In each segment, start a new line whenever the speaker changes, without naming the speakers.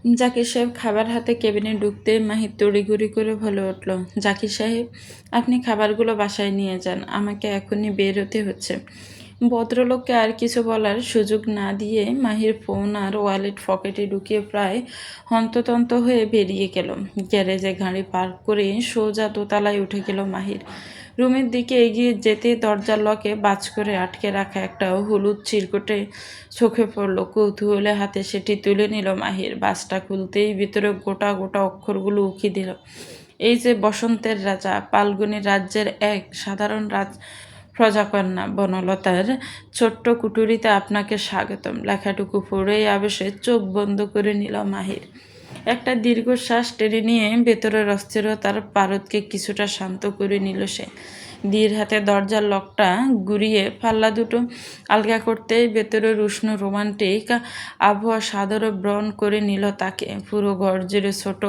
জাকির সাহেব খাবার হাতে কেবিনে ঢুকতে মাহির তড়িঘড়ি করে বলে উঠল, জাকির সাহেব, আপনি খাবারগুলো বাসায় নিয়ে যান, আমাকে এখনই বের হতে হচ্ছে। ভদ্রলোককে আর কিছু বলার সুযোগ না দিয়ে মাহির ফোন আর ওয়ালেট পকেটে ঢুকিয়ে প্রায় হন্ততন্ত হয়ে বেরিয়ে গেল। গ্যারেজে গাড়ি পার্ক করে সোজা দোতলায় উঠে গেল মাহির। রুমের দিকে এগিয়ে যেতে দরজার লকে বাজ করে আটকে রাখা একটা হলুদ চিরকুটে চোখে পড়ল। কৌতূহলে হাতে সেটি তুলে নিল মাহির। বাসটা খুলতেই ভিতরে গোটা গোটা অক্ষরগুলো উকি দিল, এই যে বসন্তের রাজা, পালগুনি রাজ্যের এক সাধারণ প্রজাকন্যা বনলতার ছোট্ট কুটুরিতে আপনাকে স্বাগতম। লেখাটুকু পড়েই আবেশে চোখ বন্ধ করে নিল মাহির। একটা দীর্ঘশ্বাস টেনে নিয়ে ভেতরের অস্থিরতার পারদকে কিছুটা শান্ত করে নিল সে। ধীর হাতে দরজার লকটা ঘুরিয়ে পাল্লা দুটো আলগা করতেই ভেতরের উষ্ণ রোমান্টিক আবহাওয়া সাদরে ব্রণ করে নিল তাকে। পুরো ঘর জুড়ে ছোট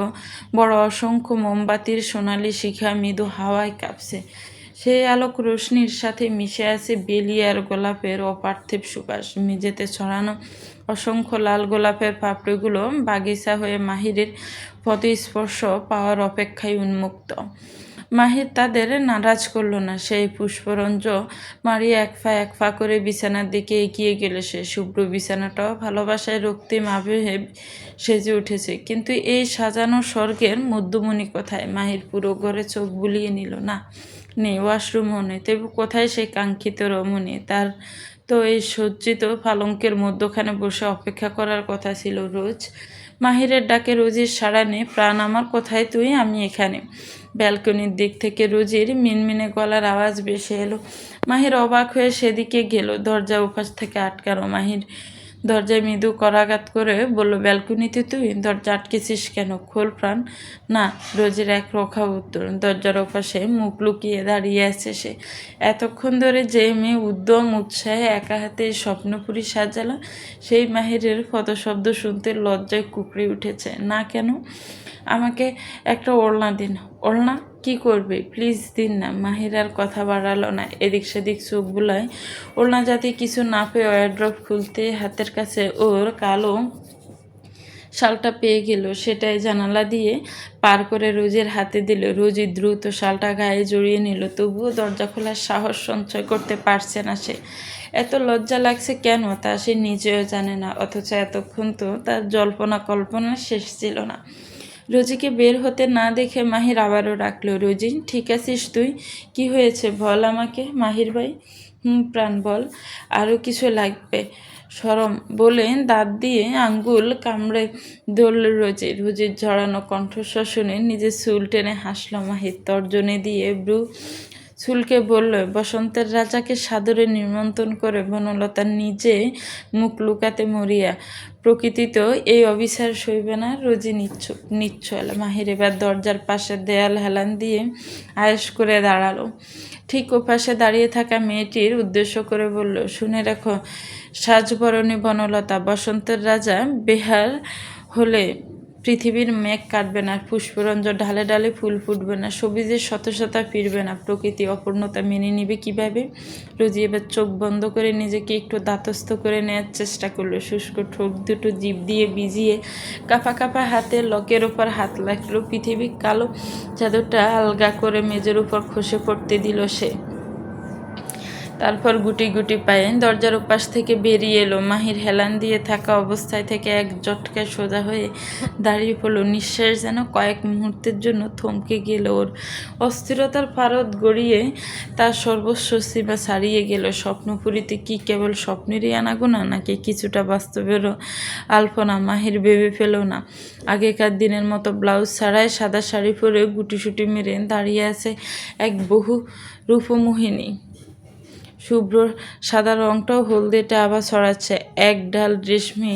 বড় অসংখ্য মোমবাতির সোনালি শিখা মৃদু হাওয়ায় কাঁপছে। সেই আলোক রোশনির সাথে মিশে আছে বেলি আর গোলাপের অপার্থিব সুবাস। মেঝেতে ছড়ানো অসংখ্য লাল গোলাপের পাপড়িগুলো বাগিচা হয়ে মাহিরের পদস্পর্শ পাওয়ার অপেক্ষায় উন্মুক্ত। মাহির তাদের নারাজ করল না। সেই পুষ্পরঞ্জ মারিয়ে এক পা করে বিছানার দিকে এগিয়ে গেল সে। শুভ্র বিছানাটাও ভালোবাসায় রক্তিম আবহে সেজে উঠেছে, কিন্তু এই সাজানো স্বর্গের মধ্যমণি কোথায়? মাহির পুরো ঘরে চোখ বুলিয়ে নিল। না, নেই, ওয়াশরুমও নেই। তবু কোথায় সেই কাঙ্ক্ষিত রমণী? তার তো এই সজ্জিত পালঙ্কের মধ্যখানে বসে অপেক্ষা করার কথা ছিল। রোজ মাহিরের ডাকে রোজির সাড়া নেই। প্রাণ আমার, কোথায় তুই? আমি এখানে। ব্যালকনির দিক থেকে রোজির মিনমিনে গলার আওয়াজ ভেসে এলো। মাহির অবাক হয়ে সেদিকে গেল। দরজা উপাস থেকে আটকানো। মাহির দরজায় মৃদু করাঘাত করে বলল, ব্যালকনিতে তুই? দরজা আটকেছিস কেন? খোল প্রাণ। না, রোজির এক রোখা উত্তর। দরজার ওপাশে মুখ লুকিয়ে দাঁড়িয়ে আছে সে। এতক্ষণ ধরে যে মেয়ে উদ্যম উৎসাহে একা হাতে স্বপ্নপুরী সাজালো, সেই মাহিরের পদশব্দ শুনতে লজ্জায় কুকড়ে উঠেছে। না কেন? আমাকে একটা ওড়না দিন। ওড়না? কি করবে? প্লিজ দিন না। মাহির আর কথা বাড়ালো না। এদিক সেদিক চোখ বুলায় ওড়না জাতি কিছু না পেয়ে ওয়ারড্রপ খুলতে হাতের কাছে ওর কালো শালটা পেয়ে গেল। সেটাই জানালা দিয়ে পার করে রোজির হাতে দিল। রোজি দ্রুত শালটা গায়ে জড়িয়ে নিল। তবুও দরজা খোলার সাহস সঞ্চয় করতে পারছে না সে। এত লজ্জা লাগছে কেন তা সে নিজেও জানে না। অথচ এতক্ষণ তো তার জল্পনা কল্পনা শেষ ছিল না। রোজিকে বের হতে না দেখে মাহির আবারও ডাকলো, রোজি, ঠিক আছিস তুই? কি হয়েছে বল আমাকে। মাহির ভাই, প্রাণ বল। আরও কিছু লাগবে? সরম বলে দাঁত দিয়ে আঙ্গুল কামড়ে ধরল রোজি। রোজির ঝরানো কণ্ঠস্বর শুনে নিজের চুল টেনে হাসল মাহির। তর্জনী দিয়ে ব্রু চুলকে বলল, বসন্তের রাজাকে সাদরে নিমন্ত্রণ করে বনলতা নিজে মুখ লুকাতে মরিয়া। প্রকৃতি তো এই অবিচার সইবে না। রোজি নিচ্ছল। মাহির এবার দরজার পাশে দেয়াল হেলান দিয়ে আয়েশ করে দাঁড়ালো। ঠিক ওপাশে দাঁড়িয়ে থাকা মেয়েটির উদ্দেশ্য করে বলল, শুনে রাখো সাজবরণী বনলতা, বসন্তের রাজা বেহার হলে পৃথিবীর মেঘ কাটবে না, পুষ্পরঞ্জ ঢালে ঢালে ফুল ফুটবে না, সবুজের শতশতা ফিরবে না, প্রকৃতি অপূর্ণতা মেনে নিবে কিভাবে? রোজি এবার চোখ বন্ধ করে নিজেকে একটু দাতস্থ করে নেওয়ার চেষ্টা করলো। শুষ্ক ঠোঁট দুটো জিভ দিয়ে ভিজিয়ে কাঁপা কাঁপা হাতে লকের ওপর হাত লাগলো। পৃথিবীর কালো চাদরটা আলগা করে মেজের উপর খসে পড়তে দিল সে। তারপর গুটি গুটি পায়ে দরজার ওপাশ থেকে বেরিয়ে এলো। মাহির হেলান দিয়ে থাকা অবস্থায় থেকে এক জটকায় সোজা হয়ে দাঁড়িয়ে পড়ল। নিঃশ্বাস যেন কয়েক মুহূর্তের জন্য থমকে গেল ওর। অস্থিরতার পারদ গড়িয়ে তার সর্বস্ব সীমা ছাড়িয়ে গেল। স্বপ্নপুরীতে কি কেবল স্বপ্নেরই আনাগোনা, নাকি কিছুটা বাস্তবেরও আলপনা? মাহির ভেবে পেল না। আগেকার দিনের মতো ব্লাউজ ছাড়াই সাদা শাড়ি পরে গুটিসুটি মেরে দাঁড়িয়ে আছে এক বহু রূপমোহিনী। শুভ্র সাদা রংটাও হলদেটে আভা ছড়াচ্ছে। এক ডাল রেশমি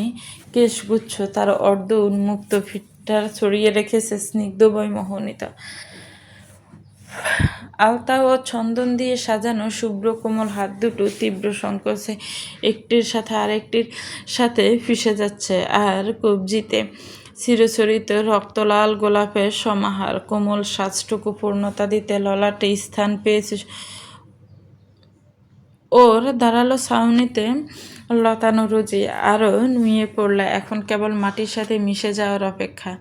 কেশগুচ্ছ তার অর্ধ উন্মুক্ত ফিটটা ছড়িয়ে রেখেছে স্নিগ্ধময় মোহনীতা। আলতা ও চন্দন দিয়ে সাজানো শুভ্র কোমল হাত দুটো তীব্র সংকোচে একটির সাথে আরেকটির সাথে ফিসে যাচ্ছে। আর কবজিতে চিরচরিত রক্তলাল গোলাপের সমাহার। কোমল সাজটুকু পূর্ণতা দিতে ললাটে স্থান পেয়েছে ওর দাঁড়ালো ছাউনিতে লতানো রোজি আরও নুয়ে পড়ল। এখন কেবল মাটির সাথে মিশে যাওয়ার অপেক্ষা।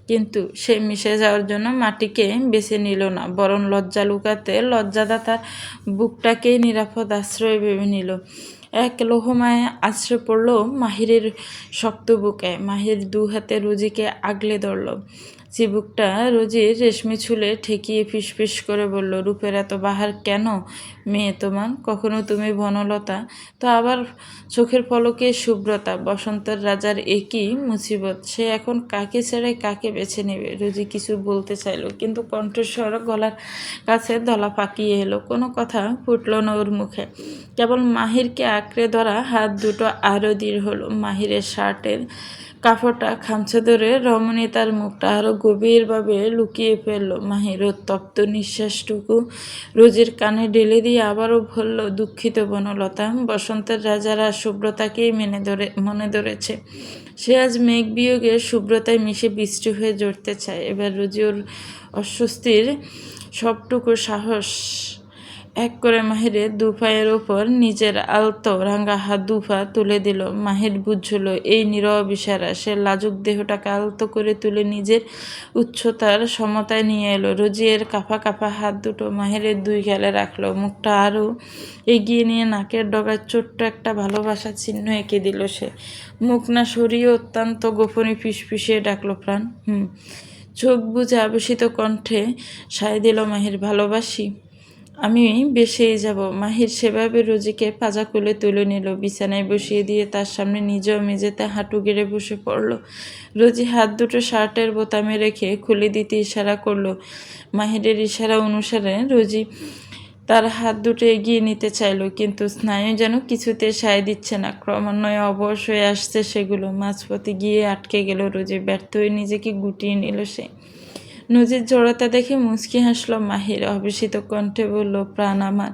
কিন্তু সে মিশে যাওয়ার জন্য মাটিকে বেছে নিল না, বরং লজ্জা লুকাতে লজ্জাদাতার বুকটাকেই নিরাপদ আশ্রয় ভেবে নিল। এক লোহমায় আছড়ে পড়ল মাহিরের শক্ত বুকে। মাহির দু হাতে রোজিকে আগলে ধরল। চিবুকটা রোজির রেশমি চুলে ঠেকিয়ে ফিসফিস করে বলল, রূপের এত বাহার কেন মেয়ে তোমার? কখনো তুমি বনলতা, তো আবার চোখের পলকে শুভ্রতা। বসন্তের রাজার একই মুসিবত। সে এখন কাকে ছেড়ে কাকে বেছে নেবে? রোজি কিছু বলতে চাইল, কিন্তু কণ্ঠস্বর গলার কাছে দলা পাকিয়ে এলো। কোনো কথা ফুটল না ওর মুখে। কেবল মাহিরকে আঁকড়ে ধরা হাত দুটো আরও দৃঢ় হলো। মাহিরের শার্টের কাপড়টা খামচে ধরে রমণী তার মুখটা আরও গভীরভাবে লুকিয়ে ফেলল। মাহির তপ্ত নিঃশ্বাসটুকু রোজির কানে ঢেলে দিয়ে আবারও বলল, দুঃখিত বনলতা, বসন্তের রাজারা শুভ্রতাকেই মনে ধরেছে। সে আজ মেঘ বিয়োগে শুভ্রতায় মিশে বৃষ্টি হয়ে জড়তে চায়। এবার রোজি ওর অস্বস্তির সবটুকু সাহস এক করে মাহিরের দুপায়ের ওপর নিজের আলতো রাঙা হাত দুপা তুলে দিল। মাহির বুঝল এই নীরব ইশারা। সে লাজুক দেহটাকে আলতো করে তুলে নিজের উচ্চতার সমতায় নিয়ে এলো। রোজিয়ের কাঁপা কাঁপা হাত দুটো মাহিরের দুই গালে রাখলো। মুখটা আরও এগিয়ে নিয়ে নাকের ডগায় ছোট্ট একটা ভালোবাসার চিহ্ন এঁকে দিল সে। মুখ না সরিয়ে অত্যন্ত গোপনে ফিসফিসিয়ে ডাকলো, প্রাণ। চোখ বুজে আবেশিত কণ্ঠে সায় দিল মাহির, ভালোবাসি। আমি বেসেই যাব। মাহির সেভাবে রোজিকে পাজা কোলে তুলে নিল, বিছানায় বসিয়ে দিয়ে তার সামনে নিজেও মেঝেতে হাঁটু গেড়ে বসে পড়ল। রোজি হাত দুটো শার্টের বোতামে রেখে খুলে দিতে ইশারা করলো। মাহিরের ইশারা অনুসারে রোজি তার হাত দুটো এগিয়ে নিতে চাইল, কিন্তু স্নায়ু যেন কিছুতে সায় দিচ্ছে না। ক্রমান্বয়ে অবশ হয়ে আসছে সেগুলো। মাঝপথে গিয়ে আটকে গেল রোজি। ব্যর্থ হয়ে নিজেকে গুটিয়ে নিল সে। নজির জড়তা দেখে মুচকি হাসল মাহির। অবিসিত কণ্ঠে বলল, প্রাণ আমার,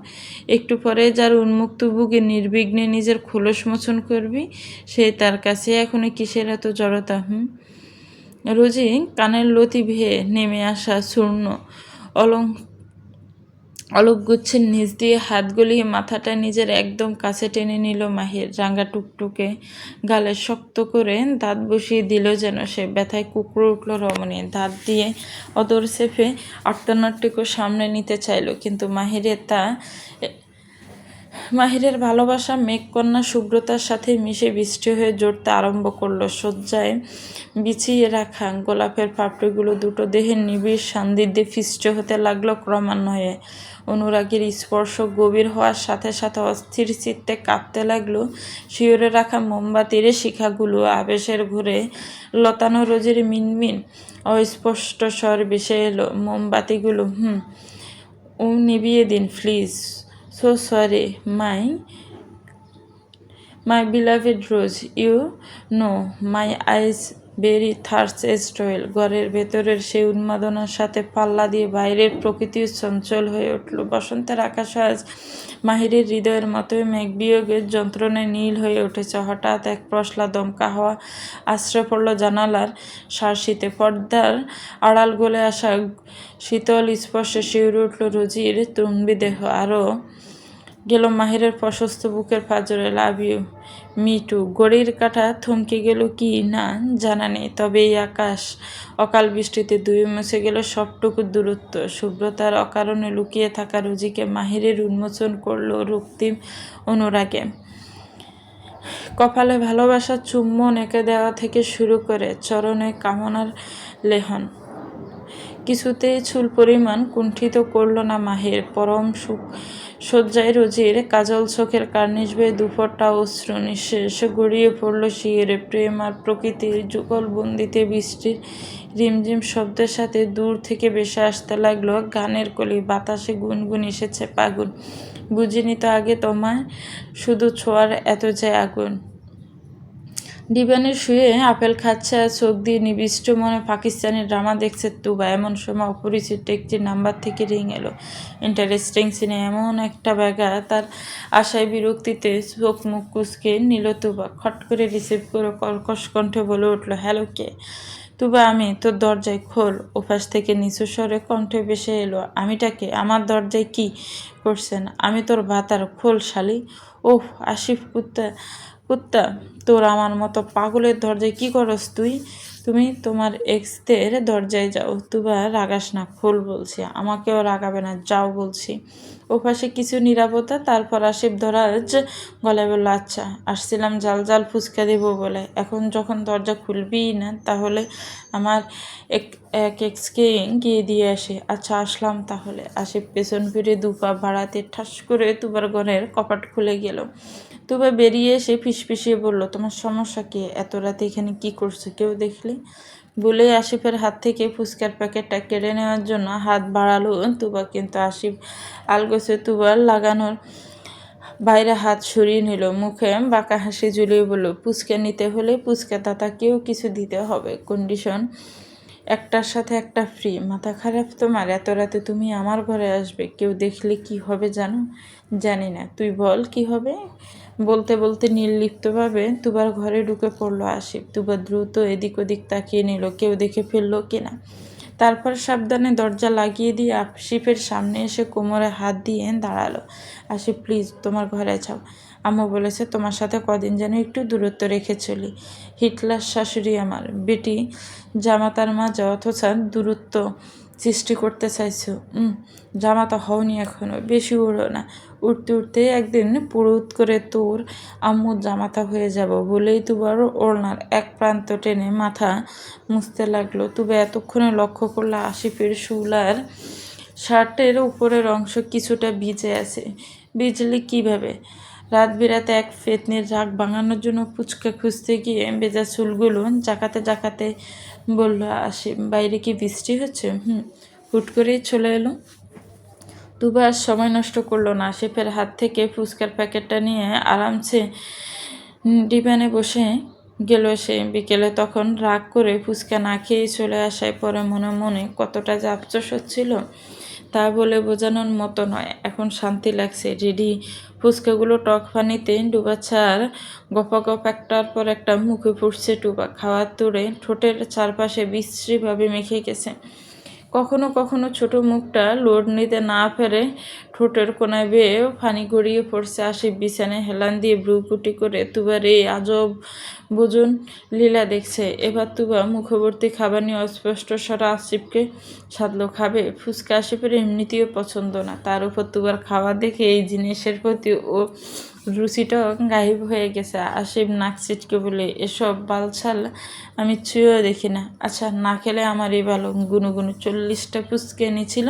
একটু পরে যার উন্মুক্ত বুকে নির্বিঘ্নে নিজের খোলস মোচন করবি, সে তার কাছে এখনো কিসের এত জড়তা? রোজি কানের লতি ভেয়ে নেমে আসা চূর্ণ অলকগুচ্ছের নিচ দিয়ে হাত গলিয়ে মাথাটা নিজের একদম কাছে টেনে নিল মাহির। রাঙা টুকটুকে গালে শক্ত করে দাঁত বসিয়ে দিল যেন সে। ব্যথায় কুকড়ে উঠল রমণী। দাঁত দিয়ে অদর চেপে আর্তনাটটুকু সামনে নিতে চাইল, কিন্তু মাহিরের ভালোবাসা মেঘকন্যা শুভ্রতার সাথে মিশে বৃষ্টি হয়ে জড়তে আরম্ভ করলো। শয্যায় বিছিয়ে রাখা গোলাপের পাপড়িগুলো দুটো দেহের নিবিড় সান্নিধ্যে ফিষ্ট হতে লাগলো ক্রমান্বয়ে। অনুরাগের স্পর্শ গভীর হওয়ার সাথে সাথে অস্থির চিত্তে কাঁপতে লাগলো শিওরে রাখা মোমবাতির শিখাগুলো। আবেশের ঘুরে লতানো রোজের মিনমিন অস্পষ্ট স্বর ভেসে এলো, মোমবাতিগুলো নিভিয়ে দিন please. So sorry, my beloved Rose. You know my eyes very thirst as well. ঘরের ভেতরের সেই উন্মাদনার সাথে পাল্লা দিয়ে বাইরের প্রকৃতিও চঞ্চল হয়ে উঠল। বসন্তের আকাশ আজ মাহিরের হৃদয়ের মতোই মেঘবিয়োগের যন্ত্রণায় নীল হয়ে উঠেছে। হঠাৎ এক পশলা দমকা হওয়া আশ্রয় পড়ল জানালার শার্শিতে। পর্দার আড়াল গলে আসা শীতল স্পর্শে শিউরে উঠল রোজির তরুণী দেহ। আরও গেল মাহিরের প্রশস্ত বুকের পাঁজরে। Love you, me too. ঘড়ির কাঁটা থমকে গেল কি না জানা নেই, তবে এই অকাল বৃষ্টিতে ধুয়ে মুছে গেল সবটুকু দূরত্ব। শুভ্রতার অকারণে লুকিয়ে থাকা রোজিকে মাহিরের উন্মোচন করল রক্তিম অনুরাগে। কপালে ভালোবাসার চুম্বন এঁকে দেওয়া থেকে শুরু করে চরণে কামনার লেহন কিছুতেই চুল পরিমাণ কুণ্ঠিত করল না মাহির। পরম সুখ শয্যায় রোজির কাজল চোখের কার্নিশ বেয়ে দুপট্টা অশ্রু নিঃশেষ গড়িয়ে পড়ল শিয়রে। প্রেম আর প্রকৃতির যুগলবন্দিতে বৃষ্টির রিমঝিম শব্দের সাথে দূর থেকে ভেসে আসতে লাগলো গানের কলি। বাতাসে গুনগুন এসেছে পাগুন। বুঝিনি তো আগে তোমায়, শুধু ছোঁয়ার এত যে আগুন। ডিভানে শুয়ে আপেল খাচ্ছে আর চোখ দিয়ে নিবিষ্ট মনে পাকিস্তানি ড্রামা দেখছে তুবা। এমন সময় অপরিচিত একটি নাম্বার থেকে রিং এলো। ইন্টারেস্টিং সিনে এমন একটা ব্যাগা। তার আশায় বিরক্তিতে চোখ মুখ কুচকে নিল তুবা। খট করে রিসিভ করে কর্কশ কণ্ঠে বলে উঠল, হ্যালো কে? তুবা আমি তোর দরজায় খোল। ওপাশ থেকে নিচু স্বরে কণ্ঠে ভেসে এলো, আমিটাকে আমার দরজায় কি করছেন? আমি তোর ভাতার, খোল শালি। ওহ আসিফ কুত্তা কুত্তা, তোর আমার মতো পাগলের দরজায় কি করস তুই? তুমি তোমার এক্সদের দরজায় যাও। তুবা রাগাস না, খোল বলছি। আমাকেও রাগাবে না, যাও বলছি। ওপাশে কিছু নীরবতা, তারপর আসিফ ধরাজ গলায় বলল, আচ্ছা আসছিলাম জাল জাল ফুচকা দেবো বলে, এখন যখন দরজা খুলবিই না তাহলে আমার এক এক এক্সকে গিয়ে দিয়ে আসি। আচ্ছা আসলাম তাহলে। আসিফ পেছন ফিরে দুপা বাড়াতে ঠাস করে তুবার ঘরের কপাট খুলে গেল। তুবা বেরিয়ে এসে ফিসফিসিয়ে বলল, তোমার সমস্যা কি? এত রাতে এখানে কি করছো? কেউ দেখলে? বলে আসিফের হাত থেকে ফুচকার প্যাকেটটা কেড়ে নেওয়ার জন্য হাত বাড়ালো তুবা, কিন্তু আসিফ আলগোছে তুবার লাগানোর বাইরে হাত সরিয়ে নিল। মুখে বাঁকা হাসি ঝুলিয়ে বলল, পুচকা নিতে হলে পুচকা দাতাকেও কিছু দিতে হবে, কন্ডিশন একটার সাথে একটা ফ্রি। মাথা খারাপ তোমার? এত রাতে তুমি আমার ঘরে আসবে, কেউ দেখলে কি হবে জানো? জানি না, তুই বল কি হবে। বলতে বলতে নির্লিপ্তভাবে তুবার ঘরে ঢুকে পড়লো আসিফ। তুবা দ্রুত এদিক ওদিক তাকিয়ে নিল কেউ দেখে ফেললো কিনা। তারপর সাবধানে দরজা লাগিয়ে দিয়ে আসিফের সামনে এসে কোমরে হাত দিয়ে দাঁড়ালো। আসিফ প্লিজ তোমার ঘরে যাও। আম্মু বলেছে তোমার সাথে কদিন যেন একটু দূরত্ব রেখে চলি। হিটলার শাশুড়ি আমার বেটি জামাতার মাঝে অথচ দূরত্ব সৃষ্টি করতে চাইছো। জামাতা হওনি এখনো, বেশি উড়ো না। উঠতে উঠতে একদিন পুরুত করে তোর আম্মুর জামাতা হয়ে যাব বলেই তুবার ওড়নার এক প্রান্ত টেনে মাথা মুছতে লাগলো। তুবা এতক্ষণে লক্ষ্য করলো আসিফের শুলার শার্টের উপরের অংশ কিছুটা ভিজে আছে। ভিজলে কিভাবে? রাত বিরাতে এক ফেতনির রাগ ভাঙানোর জন্য পুচকা খুঁজতে গিয়ে ভেজা চুলগুলো জাকাতে জাকাতে বলল আসিফ, বাইরে কি বৃষ্টি হচ্ছে? হুট করেই চলে এলো। তুবা আর সময় নষ্ট করলো না। আসিফের হাত থেকে ফুচকার প্যাকেটটা নিয়ে আরামসে ডিবানে বসে গেল সে। বিকেলে তখন রাগ করে ফুচকা না খেয়েই চলে আসায় পরে মনে মনে কতটা যে আফসোস হচ্ছিল তা বলে বোঝানোর মতো নয়। এখন শান্তি লাগছে। রেডি ফুচকাগুলো টক পানিতে ডুবাচ্ছার গপাগপ একটার পর একটা মুখে ফুটছে টুবা। খাওয়ার তোড়ে ঠোঁটের চারপাশে বিশ্রীভাবে মেখে গেছে। কখনো কখনো ছোট মুখটা লোড নিতে না পেরে ঠোঁটের কোনায় বেয়ে পানি গড়িয়ে পড়ছে। আসিফ বিছানায় হেলান দিয়ে ভ্রুকুটি করে তুবার এই আজব বুঝুন লীলা দেখছে। এবার তুবা মুখবর্তী খাবার নিয়ে অস্পষ্ট স্বরে আসিফকে সাধলো, খাবে? ফুচকা আসিফের এমনিতেও পছন্দ না, তার উপর তুবার খাওয়া দেখে এই জিনিসের প্রতি ও রুচিটাও গায়েব হয়ে গেছে। আসিফ নাক ছিটকে বলে, এসব বালছাল আমি ছুঁয়েও দেখি না। আচ্ছা না খেলে আমারই ভালো। গুনুগুনু 40টা ফুচকা এনেছিল।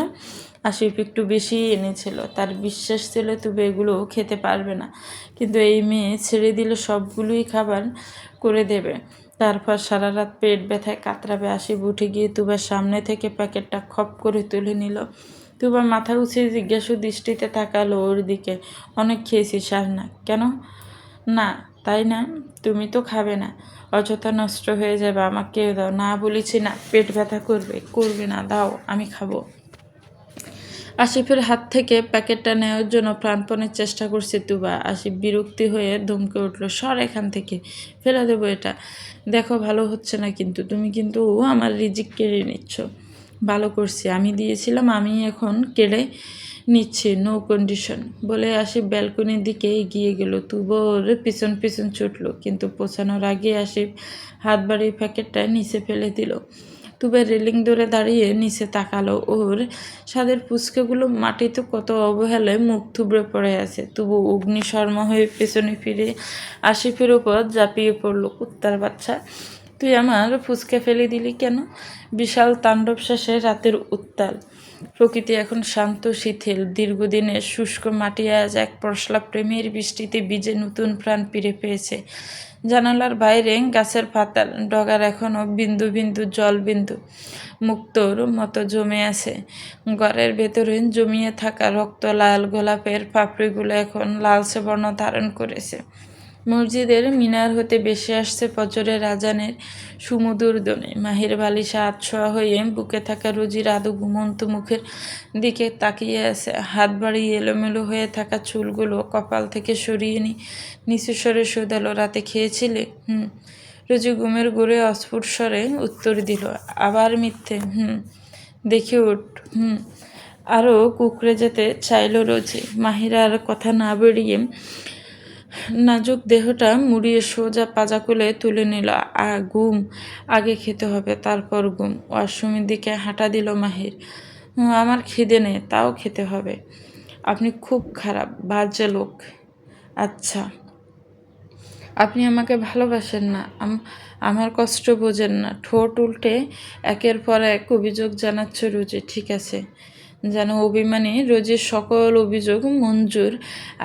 আসিফ একটু বেশি এনেছিল। তার বিশ্বাস ছিল তবে এগুলো খেতে পারবে না, কিন্তু এই মেয়ে ছেড়ে দিলে সবগুলোই খাবার করে দেবে। তারপর সারা রাত পেট ব্যথায় কাতরাবে। আসিফ উঠে গিয়ে তুবার সামনে থেকে প্যাকেটটা খপ করে তুলে নিল। তুবা মাথা উঁচিয়ে জিজ্ঞাসু দৃষ্টিতে তাকালো ওর দিকে। অনেক খেয়েছিস আর না? কেন না? তাই না? তুমি তো খাবে না, অযথা নষ্ট হয়ে যাবে, আমাকেও দাও। না বলেছি না, পেট ব্যথা করবে। করবে না, দাও আমি খাবো। আসিফের হাত থেকে প্যাকেটটা নেওয়ার জন্য প্রাণপণের চেষ্টা করছে তুবা। আসিফ বিরক্তি হয়ে ধমকে উঠল, সর এখান থেকে, ফেলে দেবো এটা। দেখো ভালো হচ্ছে না কিন্তু, তুমি কিন্তু আমার রিজিক কেড়ে নিচ্ছ। ভালো করছি, আমি দিয়েছিলাম, আমি এখন কেড়ে নিচ্ছি, নো কন্ডিশন। বলে আসিফ ব্যালকনির দিকে এগিয়ে গেল। তুবা ওর পিছন পিছন ছুটল, কিন্তু পৌঁছানোর আগে আসিফ হাত বাড়িয়ে প্যাকেটটা নিচে ফেলে দিল। তুবা রেলিং ধরে দাঁড়িয়ে নিচে তাকালো। ওর স্বাদের ফুচকাগুলো মাটিতে কত অবহেলায় মুখ থুবড়ে পড়ে আছে। তবু অগ্নিশর্মা হয়ে পেছনে ফিরে আসিফের উপর ঝাঁপিয়ে পড়ল, কুত্তার বাচ্চা, তুই আমার ফুচকা ফেলে দিলি কেন? বিশাল তাণ্ডব শেষে রাতের উত্তাল প্রকৃতি এখন শান্ত শিথিল। দীর্ঘদিনের শুষ্ক মাটি আজ এক পশলা প্রেমের বৃষ্টিতে ভিজে নতুন প্রাণ ফিরে পেয়েছে। জানালার বাইরে গাছের পাতার ডগার এখনও বিন্দু বিন্দু জল বিন্দু মুক্তোর মতো জমে আছে। ঘরের ভেতরে জমিয়ে থাকা রক্ত লাল গোলাপের পাপড়িগুলো এখন লালচে বর্ণ ধারণ করেছে। মসজিদের মিনার হতে ভেসে আসছে ফজরের আজানের সুমধুর ধ্বনি। মাহির বালিশে আতশোয়া হয়ে বুকে থাকা রুজির আদু ঘুমন্ত মুখের দিকে তাকিয়ে আছে। হাত বাড়িয়ে এলোমেলো হয়ে থাকা চুলগুলো কপাল থেকে সরিয়ে নিচু স্বরে শোধালো, রাতে খেয়েছিলে? রোজি ঘুমের ঘোরে অস্ফুট স্বরে উত্তর দিল, আবার মিথ্যে? দেখে উঠ। আরও কুকড়ে যেতে চাইল রোজি। মাহিরা আর কথা না বেরিয়ে নাজুক দেহটা মুড়িয়ে সোজা পাজা কোলে তুলে নিল। ঘুম আগে খেতে হবে, তারপর ঘুম। ওয়াশরুমের দিকে হাঁটা দিল মাহির। আমার খিদে নেই, তাও খেতে হবে। আপনি খুব খারাপ, বাজে লোক। আচ্ছা, আপনি আমাকে ভালোবাসেন না, আমার কষ্ট বোঝেন না। ঠোঁট উল্টে একের পর এক অভিযোগ জানাচ্ছ রোজি। ঠিক আছে, যেন অভিমানী রোজির সকল অভিযোগ মঞ্জুর।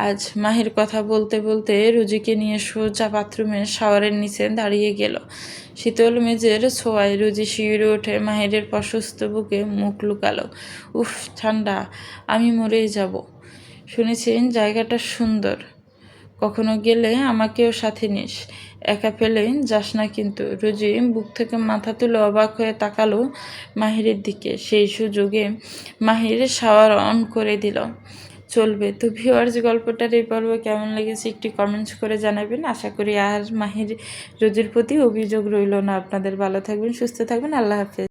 আজ মাহির কথা বলতে বলতে রোজিকে নিয়ে সোজা বাথরুমে শাওয়ারের নিচে দাঁড়িয়ে গেল। শীতল মেজের ছোঁয়ায় রোজি শিউরে ওঠে, মাহিরের প্রশস্ত বুকে মুখ লুকালো। উফ, ঠান্ডা, আমি মরেই যাব। শুনেছেন জায়গাটা সুন্দর, কখনো গেলে আমাকেও সাথে নিস। একা ফেলে যাস না কিন্তু। রোজি বুক থেকে মাথা তুলে অবাক হয়ে তাকালো মাহিরের দিকে। সেই সুযোগে মাহির শাওয়ার অন করে দিল। চলবে তো ভিউয়ার্স, গল্পটার এই পর্ব কেমন লেগেছে একটি কমেন্টস করে জানাবেন। আশা করি আর মাহির রোজির প্রতি অভিযোগ রইল না আপনাদের। ভালো থাকবেন, সুস্থ থাকবেন, আল্লাহ হাফেজ।